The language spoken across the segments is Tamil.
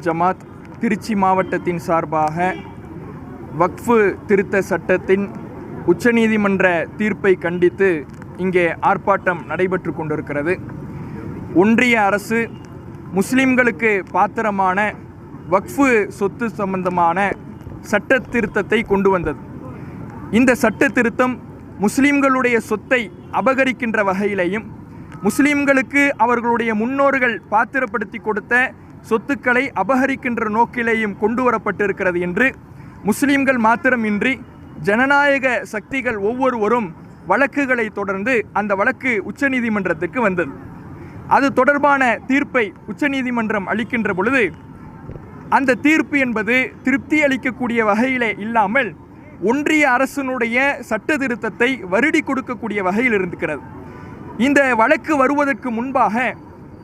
ஜமாத் திருச்சி மாவட்டத்தின் சார்பாக வக்ஃபு திருத்த சட்டத்தின் உச்சநீதிமன்ற தீர்ப்பை கண்டித்து இங்கே ஆர்ப்பாட்டம் நடைபெற்று கொண்டிருக்கிறது. ஒன்றிய அரசு முஸ்லிம்களுக்கு பாத்திரமான வக்ஃபு சொத்து சம்பந்தமான சட்ட திருத்தத்தை கொண்டு வந்தது. இந்த சட்ட திருத்தம் முஸ்லிம்களுடைய சொத்தை அபகரிக்கின்ற வகையிலையும் முஸ்லிம்களுக்கு அவர்களுடைய முன்னோர்கள் பாத்திரப்படுத்தி கொடுத்த சொத்துக்களை அபகரிக்கின்ற நோக்கிலேயும் கொண்டு வரப்பட்டிருக்கிறது என்று முஸ்லிம்கள் மாத்திரமின்றி ஜனநாயக சக்திகள் ஒவ்வொருவரும் வழக்குகளை தொடர்ந்து அந்த வழக்கு உச்சநீதிமன்றத்துக்கு வந்தது. அது தொடர்பான தீர்ப்பை உச்சநீதிமன்றம் அளிக்கின்ற பொழுது அந்த தீர்ப்பு என்பது திருப்தி அளிக்கக்கூடிய வகையிலே இல்லாமல் ஒன்றிய அரசினுடைய சட்ட திருத்தத்தை வருடி கொடுக்கக்கூடிய வகையில் இருக்கிறது. இந்த வழக்கு வருவதற்கு முன்பாக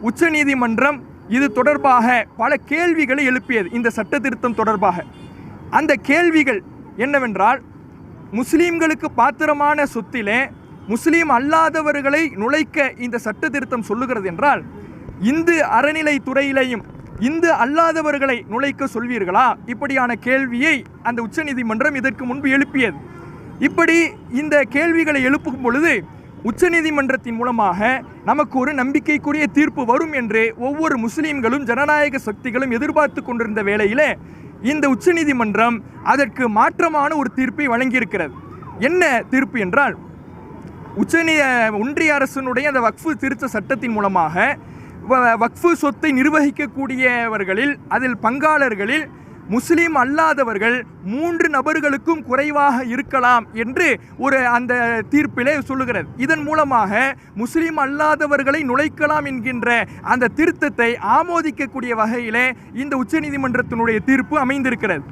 உச்சநீதிமன்றம் இது தொடர்பாக பல கேள்விகளை எழுப்பியது. இந்த சட்ட திருத்தம் தொடர்பாக அந்த கேள்விகள் என்னவென்றால், முஸ்லீம்களுக்கு பாத்திரமான சொத்திலே முஸ்லீம் அல்லாதவர்களை நுழைக்க இந்த சட்ட திருத்தம் சொல்லுகிறது என்றால், இந்து அறநிலைத்துறையிலையும் இந்து அல்லாதவர்களை நுழைக்க சொல்வீர்களா? இப்படியான கேள்வியை அந்த உச்சநீதிமன்றம் இதற்கு முன்பு எழுப்பியது. இப்படி இந்த கேள்விகளை எழுப்பும் பொழுது உச்சநீதிமன்றத்தின் மூலமாக நமக்கு ஒரு நம்பிக்கைக்குரிய தீர்ப்பு வரும் என்று ஒவ்வொரு முஸ்லீம்களும் ஜனநாயக சக்திகளும் எதிர்பார்த்து கொண்டிருந்த வேளையிலே இந்த உச்சநீதிமன்றம் அதற்கு மாற்றமான ஒரு தீர்ப்பை வழங்கியிருக்கிறது. என்ன தீர்ப்பு என்றால், ஒன்றிய அரசினுடைய அந்த வக்ஃபு திருத்த சட்டத்தின் மூலமாக வக்ஃபு சொத்தை நிர்வகிக்கக்கூடியவர்களில் அதில் பங்காளர்களில் முஸ்லீம் அல்லாதவர்கள் 3 நபர்களுக்கும் குறைவாக இருக்கலாம் என்று அந்த தீர்ப்பிலே சொல்லுகிறது. இதன் மூலமாக முஸ்லீம் அல்லாதவர்களை நுழைக்கலாம் என்கின்ற அந்த திருத்தத்தை ஆமோதிக்கக்கூடிய வகையிலே இந்த உச்சநீதிமன்றத்தினுடைய தீர்ப்பு அமைந்திருக்கிறது.